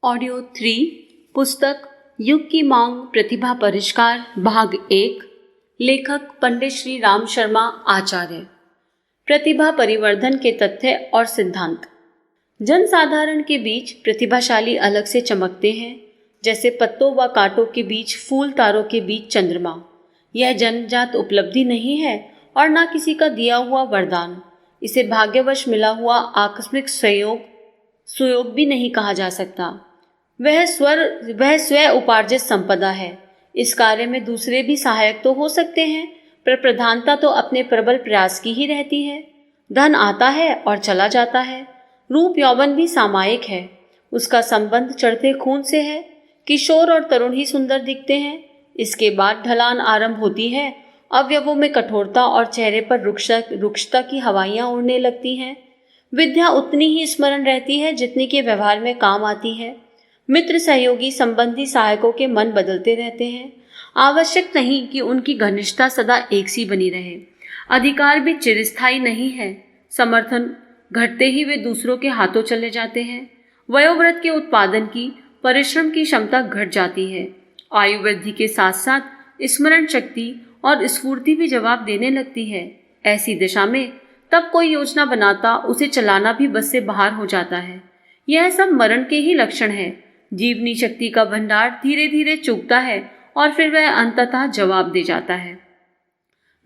Audio 3 पुस्तक युग की मांग प्रतिभा परिष्कार भाग 1। लेखक पंडित श्री राम शर्मा आचार्य। प्रतिभा परिवर्धन के तथ्य और सिद्धांत। जनसाधारण के बीच प्रतिभाशाली अलग से चमकते हैं, जैसे पत्तों व कांटों के बीच फूल, तारों के बीच चंद्रमा। यह जन्मजात उपलब्धि नहीं है और न किसी का दिया हुआ वरदान। इसे भाग्यवश मिला हुआ आकस्मिक सुयोग भी नहीं कहा जा सकता। वह स्वयं उपार्जित संपदा है। इस कार्य में दूसरे भी सहायक तो हो सकते हैं, पर प्रधानता तो अपने प्रबल प्रयास की ही रहती है। धन आता है और चला जाता है। रूप यौवन भी सामयिक है। उसका संबंध चढ़ते खून से है। किशोर और तरुण ही सुंदर दिखते हैं। इसके बाद ढलान आरंभ होती है। अवयवों में कठोरता और चेहरे पर रुक्षता की हवाइयां उड़ने लगती हैं। विद्या उतनी ही स्मरण रहती है जितनी के व्यवहार में काम आती है। मित्र, सहयोगी, संबंधी, सहायकों के मन बदलते रहते हैं। आवश्यक नहीं कि उनकी घनिष्ठता सदा एक सी बनी रहे। अधिकार भी चिरस्थायी नहीं है। समर्थन घटते ही वे दूसरों के हाथों चले जाते हैं। वयोवृद्ध के उत्पादन की, परिश्रम की क्षमता घट जाती है। आयु वृद्धि के साथ साथ स्मरण शक्ति और स्फूर्ति भी जवाब देने लगती है। ऐसी दिशा में तब कोई योजना बनाता, उसे चलाना भी बस से बाहर हो जाता है। यह सब मरण के ही लक्षण है। जीवनी शक्ति का भंडार धीरे धीरे चूकता है और फिर वह अंततः जवाब दे जाता है।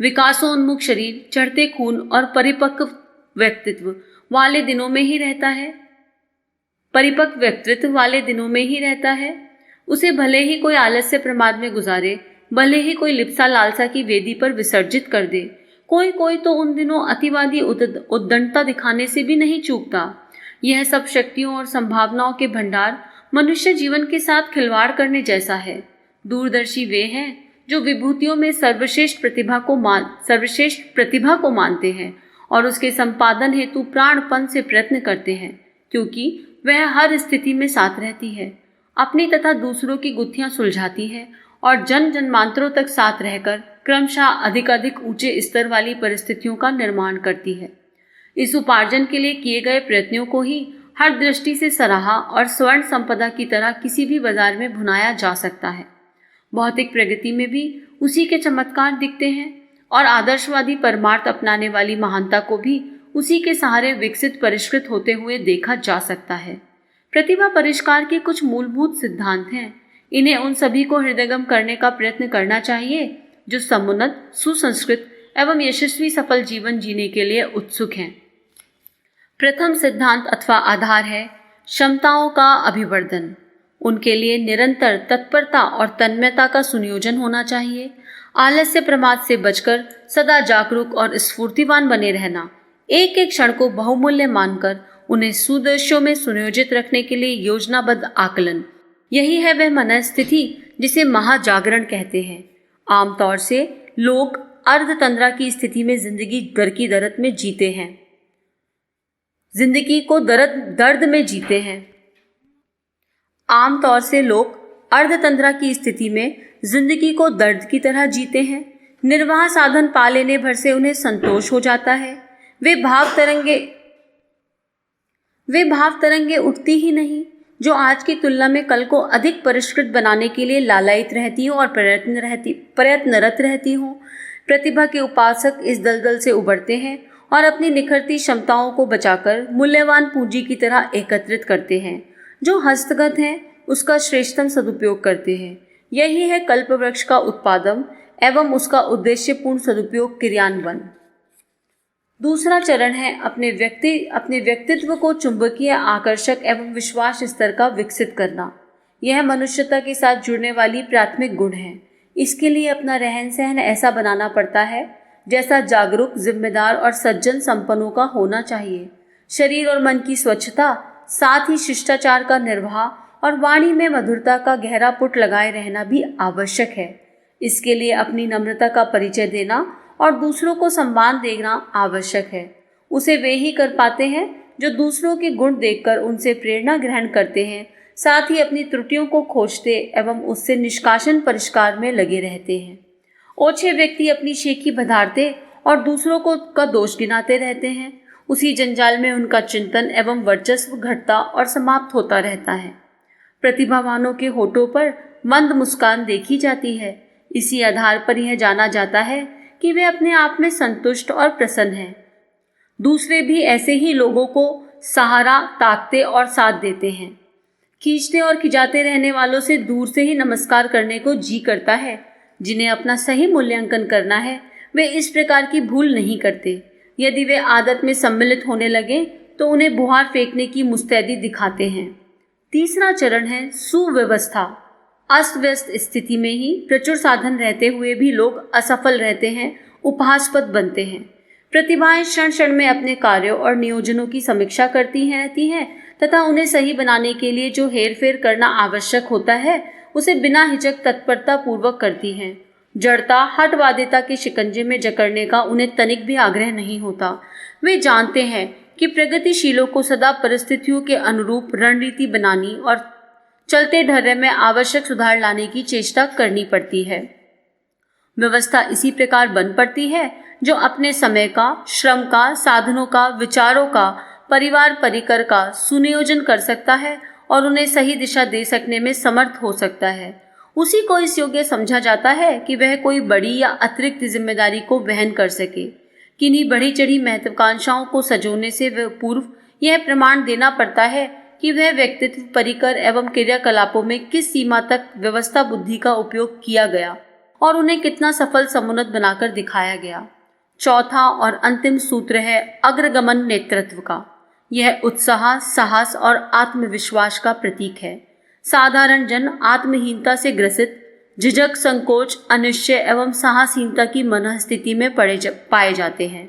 विकासोन्मुख शरीर चढ़ते खून और परिपक्व व्यक्तित्व वाले दिनों में ही रहता है। उसे भले ही कोई आलस्य प्रमाद में गुजारे, भले ही कोई लिप्सा लालसा की वेदी पर विसर्जित कर दे, कोई तो उन दिनों अतिवादी उद्दंडता दिखाने से भी नहीं चूकता। यह सब शक्तियों और संभावनाओं के भंडार मनुष्य जीवन के साथ खिलवाड़ करने जैसा है। दूरदर्शी वे हैं जो विभूतियों में सर्वश्रेष्ठ प्रतिभा को मानते हैं और उसके संपादन हेतु प्राणपण से प्रयत्न करते हैं, क्योंकि वह हर स्थिति में साथ रहती है, अपनी तथा दूसरों की गुत्थियां सुलझाती है और जन्मांतरों तक साथ रहकर क्रमशः अधिक ऊंचे स्तर वाली परिस्थितियों का निर्माण करती है। इस उपार्जन के लिए किए गए प्रयत्नों को ही हर दृष्टि से सराहा और स्वर्ण संपदा की तरह किसी भी बाजार में भुनाया जा सकता है। भौतिक प्रगति में भी उसी के चमत्कार दिखते हैं और आदर्शवादी परमार्थ अपनाने वाली महानता को भी उसी के सहारे विकसित परिष्कृत होते हुए देखा जा सकता है। प्रतिभा परिष्कार के कुछ मूलभूत सिद्धांत हैं। इन्हें उन सभी को हृदयंगम करने का प्रयत्न करना चाहिए जो समुन्नत, सुसंस्कृत एवं यशस्वी सफल जीवन जीने के लिए उत्सुक हैं। प्रथम सिद्धांत अथवा आधार है क्षमताओं का अभिवर्धन। उनके लिए निरंतर तत्परता और तन्मयता का सुनियोजन होना चाहिए। आलस्य प्रमाद से बचकर सदा जागरूक और स्फूर्तिवान बने रहना, एक एक क्षण को बहुमूल्य मानकर उन्हें सुदृश्यों में सुनियोजित रखने के लिए योजनाबद्ध आकलन, यही है वह मनस्थिति जिसे महाजागरण कहते हैं। आमतौर से लोग अर्धतंद्रा की स्थिति में जिंदगी को दर्द में जीते हैं। आमतौर से लोग अर्धतंद्रा की स्थिति में जिंदगी को दर्द की तरह जीते हैं। निर्वाह साधन पा लेने भर से उन्हें संतोष हो जाता है। वे भाव तरंगे उठती ही नहीं, जो आज की तुलना में कल को अधिक परिष्कृत बनाने के लिए लालायित रहती हो और प्रयत्नरत रहती हो। प्रतिभा के उपासक इस दलदल से उबरते हैं और अपनी निखरती क्षमताओं को बचाकर मूल्यवान पूंजी की तरह एकत्रित करते हैं। जो हस्तगत है उसका श्रेष्ठतम सदुपयोग करते हैं। यही है कल्पवृक्ष का उत्पादन एवं उसका उद्देश्यपूर्ण सदुपयोग क्रियान्वयन। दूसरा चरण है अपने व्यक्तित्व को चुंबकीय, आकर्षक एवं विश्वास स्तर का विकसित करना। यह मनुष्यता के साथ जुड़ने वाली प्राथमिक गुण है। इसके लिए अपना रहन सहन ऐसा बनाना पड़ता है जैसा जागरूक, जिम्मेदार और सज्जन संपन्नों का होना चाहिए। शरीर और मन की स्वच्छता, साथ ही शिष्टाचार का निर्वाह और वाणी में मधुरता का गहरा पुट लगाए रहना भी आवश्यक है। इसके लिए अपनी नम्रता का परिचय देना और दूसरों को सम्मान देना आवश्यक है। उसे वे ही कर पाते हैं जो दूसरों के गुण देखकर उनसे प्रेरणा ग्रहण करते हैं, साथ ही अपनी त्रुटियों को खोजते एवं उससे निष्कासन परिष्कार में लगे रहते हैं। ओछे व्यक्ति अपनी शेखी बधारते और दूसरों का दोष गिनाते रहते हैं। उसी जंजाल में उनका चिंतन एवं वर्चस्व घटता और समाप्त होता रहता है। प्रतिभावानों के होठों पर मंद मुस्कान देखी जाती है। इसी आधार पर यह जाना जाता है कि वे अपने आप में संतुष्ट और प्रसन्न हैं। दूसरे भी ऐसे ही लोगों को सहारा, ताकते और साथ देते हैं। खींचते और खिजाते रहने वालों से दूर से ही नमस्कार करने को जी करता है। जिन्हें अपना सही मूल्यांकन करना है वे इस प्रकार की भूल नहीं करते। यदि वे आदत में सम्मिलित होने लगे तो उन्हें बुहार फेंकने की मुस्तैदी दिखाते हैं। तीसरा चरण है सुव्यवस्था। अस्त व्यस्त स्थिति में ही प्रचुर साधन रहते हुए भी लोग असफल रहते हैं, उपहासास्पद बनते हैं। प्रतिभाएं क्षण क्षण में अपने कार्यों और नियोजनों की समीक्षा करती रहती हैं तथा उन्हें सही बनाने के लिए जो हेरफेर करना आवश्यक होता है उसे बिना हिचक तत्परता पूर्वक करती हैं। जड़ता, हठवादिता के शिकंजे में जकड़ने का उन्हें तनिक भी आग्रह नहीं होता। वे जानते हैं कि प्रगतिशीलों को सदा परिस्थितियों के अनुरूप रणनीति बनानी और चलते ढर्रे में आवश्यक सुधार लाने की चेष्टा करनी पड़ती है। व्यवस्था इसी प्रकार बन पड़ती है जो अपने समय का, श्रम का, साधनों का, विचारों का, परिवार परिकर का सुनियोजन कर सकता है और उन्हें सही दिशा दे सकने में समर्थ हो सकता है। उसी को इस योग्य समझा जाता है कि वह कोई बड़ी या अतिरिक्त जिम्मेदारी को वहन कर सके। किन्हीं बढ़ी चढ़ी महत्वाकांक्षाओं को सजोने से पूर्व यह प्रमाण देना पड़ता है कि वह व्यक्तित्व, परिकर एवं क्रियाकलापों में किस सीमा तक व्यवस्था बुद्धि का उपयोग किया गया और उन्हें कितना सफल समुन्नत बनाकर दिखाया गया। चौथा और अंतिम सूत्र है अग्रगमन नेतृत्व का। यह उत्साह, साहस और आत्मविश्वास का प्रतीक है। साधारण जन आत्महीनता से ग्रसित, झिझक, संकोच, अनिश्चय एवं साहसहीनता की मनःस्थिति में पाए जाते हैं।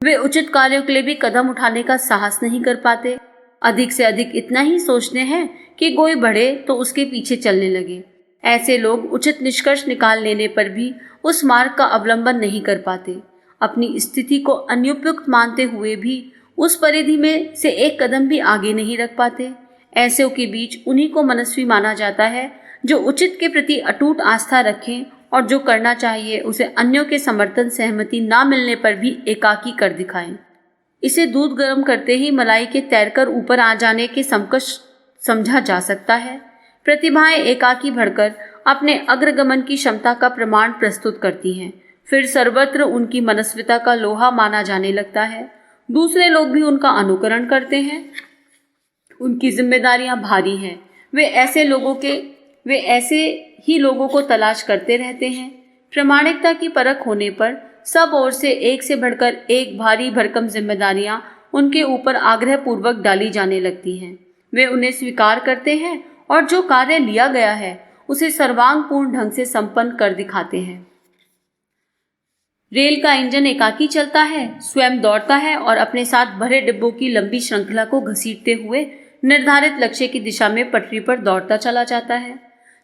वे उचित कार्यों के लिए भी कदम उठाने का साहस नहीं कर पाते। अधिक से अधिक इतना ही सोचते हैं कि कोई बढ़े तो उसके पीछे चलने लगे। ऐसे लोग उचित निष्कर्ष निकाल लेने पर भी उस मार्ग का अवलंबन नहीं कर पाते। अपनी स्थिति को अनुपयुक्त मानते हुए भी उस परिधि में से एक कदम भी आगे नहीं रख पाते। ऐसों के बीच उन्हीं को मनस्वी माना जाता है जो उचित के प्रति अटूट आस्था रखें और जो करना चाहिए उसे अन्यों के समर्थन, सहमति ना मिलने पर भी एकाकी कर दिखाएं। इसे दूध गर्म करते ही मलाई के तैरकर ऊपर आ जाने के समकक्ष समझा जा सकता है। प्रतिभाएं एकाकी भड़कर अपने अग्रगमन की क्षमता का प्रमाण प्रस्तुत करती हैं। फिर सर्वत्र उनकी मनस्विता का लोहा माना जाने लगता है। दूसरे लोग भी उनका अनुकरण करते हैं। उनकी जिम्मेदारियां भारी हैं। वे ऐसे ही लोगों को तलाश करते रहते हैं। प्रामाणिकता की परख होने पर सब ओर से एक से बढ़कर एक भारी भरकम जिम्मेदारियां उनके ऊपर आग्रह पूर्वक डाली जाने लगती हैं। वे उन्हें स्वीकार करते हैं और जो कार्य लिया गया है उसे सर्वांगपूर्ण ढंग से संपन्न कर दिखाते हैं। रेल का इंजन एकाकी चलता है, स्वयं दौड़ता है और अपने साथ भरे डिब्बों की लंबी श्रृंखला को घसीटते हुए निर्धारित लक्ष्य की दिशा में पटरी पर दौड़ता चला जाता है।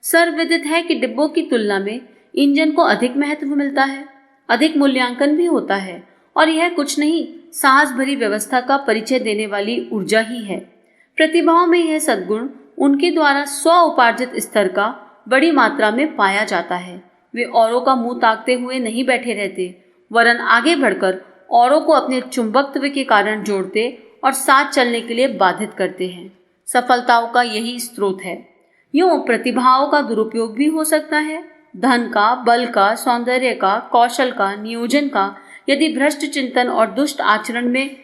सर्वविदित है कि डिब्बों की तुलना में इंजन को अधिक महत्व मिलता है, अधिक मूल्यांकन भी होता है और यह कुछ नहीं, साहस भरी व्यवस्था का परिचय देने वाली ऊर्जा ही है। प्रतिभाओं में यह सद्गुण उनके द्वारा स्व उपार्जित स्तर का बड़ी मात्रा में पाया जाता है। वे औरों का मुंह ताकते हुए नहीं बैठे रहते, वरन आगे बढ़कर औरों को अपने चुंबकत्व के कारण जोड़ते और साथ चलने के लिए बाधित करते हैं। सफलताओं का यही स्रोत है। यूं प्रतिभाओं का दुरुपयोग भी हो सकता है। धन का, बल का, सौंदर्य का, कौशल का, नियोजन का यदि भ्रष्ट चिंतन और दुष्ट आचरण में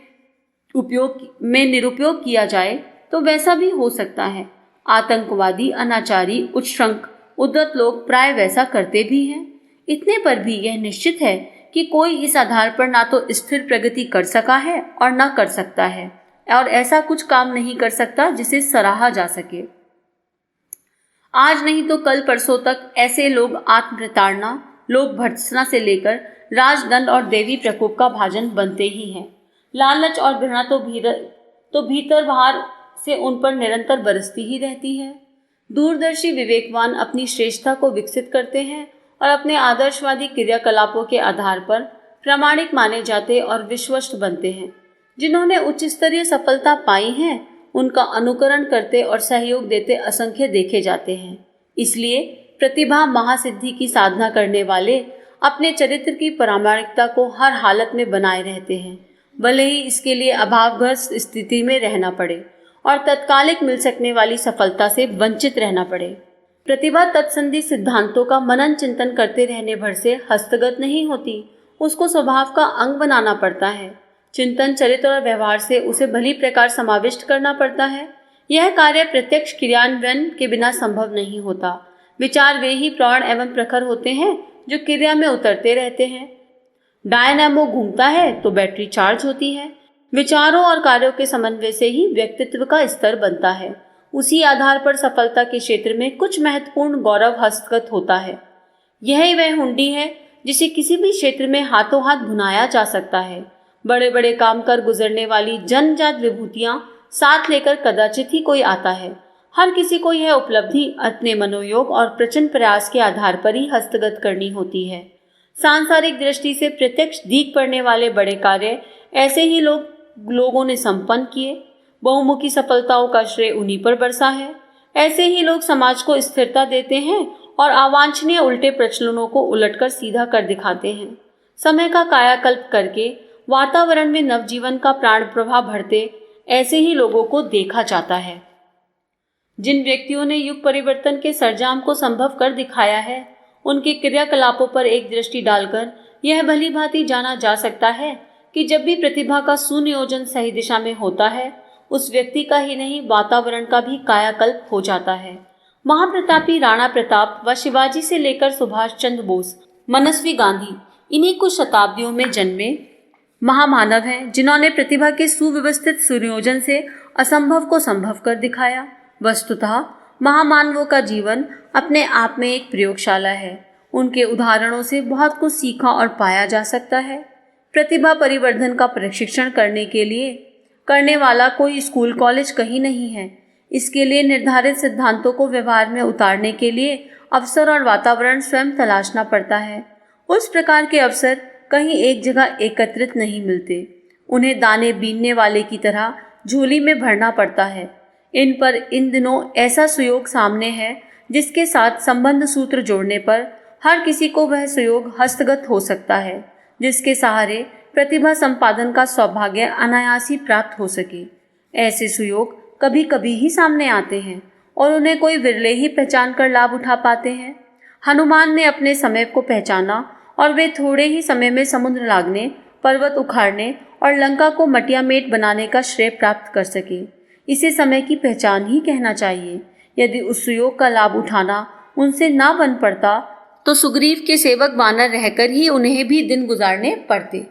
निरुपयोग किया जाए तो वैसा भी हो सकता है। आतंकवादी, अनाचारी, उच्छृंख, उद्धत लोग प्राय वैसा करते भी हैं। इतने पर भी यह निश्चित है कि कोई इस आधार पर ना तो स्थिर प्रगति कर सका है और ना कर सकता है और ऐसा कुछ काम नहीं कर सकता जिसे सराहा जा सके। आज नहीं तो कल परसों तक ऐसे लोग आत्मप्रताड़ना, लोक भर्त्सना से लेकर राजदंड और देवी प्रकोप का भाजन बनते ही हैं। लालच और घृणा तो भीतर बाहर से उन पर निरंतर बरसती ही रहती है। दूरदर्शी विवेकवान अपनी श्रेष्ठता को विकसित करते हैं और अपने आदर्शवादी क्रियाकलापों के आधार पर प्रामाणिक माने जाते और विश्वस्त बनते हैं। जिन्होंने उच्च स्तरीय सफलता पाई है उनका अनुकरण करते और सहयोग देते असंख्य देखे जाते हैं। इसलिए प्रतिभा महासिद्धि की साधना करने वाले अपने चरित्र की प्रामाणिकता को हर हालत में बनाए रहते हैं, भले ही इसके लिए अभावग्रस्त स्थिति में रहना पड़े। और तत्कालिक मिल सकने वाली सफलता से वंचित रहना पड़े। प्रतिभा तत्संधी सिद्धांतों का मनन चिंतन करते रहने भर से हस्तगत नहीं होती, उसको स्वभाव का अंग बनाना पड़ता है। चिंतन, चरित्र और व्यवहार से उसे भली प्रकार समाविष्ट करना पड़ता है। यह कार्य प्रत्यक्ष क्रियान्वयन के बिना संभव नहीं होता। विचार वे ही प्रौढ़ एवं प्रखर होते हैं जो क्रिया में उतरते रहते हैं। डायनामो घूमता है तो बैटरी चार्ज होती है। विचारों और कार्यों के समन्वय से ही व्यक्तित्व का स्तर बनता है। उसी आधार पर सफलता के क्षेत्र में कुछ महत्वपूर्ण गौरव हस्तगत होता है। यही वह हुंडी है जिसे किसी भी क्षेत्र में हाथों हाथ भुनाया जा सकता है। बड़े बड़े काम कर गुजरने वाली जन्मजात विभूतियां साथ लेकर कदाचित ही कोई आता है। हर किसी को यह उपलब्धि अपने मनोयोग और प्रचंड प्रयास के आधार पर ही हस्तगत करनी होती है। सांसारिक दृष्टि से प्रत्यक्ष दीख पड़ने वाले बड़े कार्य ऐसे ही लोगों ने संपन्न किए। बहुमुखी सफलताओं का श्रेय उन्हीं पर बरसा है। ऐसे ही लोग समाज को स्थिरता देते हैं और अवांछनीय उल्टे प्रचलनों को उलटकर सीधा कर दिखाते हैं। समय का कायाकल्प करके वातावरण में नवजीवन का प्राण प्रवाह भरते ऐसे ही लोगों को देखा जाता है। जिन व्यक्तियों ने युग परिवर्तन के सरंजाम को संभव कर दिखाया है, उनके क्रियाकलापों पर एक दृष्टि डालकर यह भली भांति जाना जा सकता है कि जब भी प्रतिभा का सुनियोजन सही दिशा में होता है, उस व्यक्ति का ही नहीं वातावरण का भी कायाकल्प हो जाता है। महाप्रतापी राणा प्रताप व शिवाजी से लेकर सुभाष चंद्र बोस, मनस्वी गांधी, इन्हीं कुछ शताब्दियों में जन्मे महामानव हैं जिन्होंने प्रतिभा के सुव्यवस्थित सुनियोजन से असंभव को संभव कर दिखाया। वस्तुतः महामानवों का जीवन अपने आप में एक प्रयोगशाला है। उनके उदाहरणों से बहुत कुछ सीखा और पाया जा सकता है। प्रतिभा परिवर्धन का प्रशिक्षण करने वाला कोई स्कूल कॉलेज कहीं नहीं है। इसके लिए निर्धारित सिद्धांतों को व्यवहार में उतारने के लिए अवसर और वातावरण स्वयं तलाशना पड़ता है। उस प्रकार के अवसर कहीं एक जगह एकत्रित नहीं मिलते। उन्हें दाने बीनने वाले की तरह झोली में भरना पड़ता है। इन पर इन दिनों ऐसा सुयोग सामने है जिसके साथ संबंध सूत्र जोड़ने पर हर किसी को वह सुयोग हस्तगत हो सकता है, जिसके सहारे प्रतिभा संपादन का सौभाग्य अनायास ही प्राप्त हो सके। ऐसे सुयोग कभी कभी ही सामने आते हैं और उन्हें कोई विरले ही पहचान कर लाभ उठा पाते हैं। हनुमान ने अपने समय को पहचाना और वे थोड़े ही समय में समुद्र लांघने, पर्वत उखाड़ने और लंका को मटियामेट बनाने का श्रेय प्राप्त कर सके। इसे समय की पहचान ही कहना चाहिए। यदि उस सुयोग का लाभ उठाना उनसे ना बन पड़ता तो सुग्रीव के सेवक वानर रहकर ही उन्हें भी दिन गुजारने पड़ते।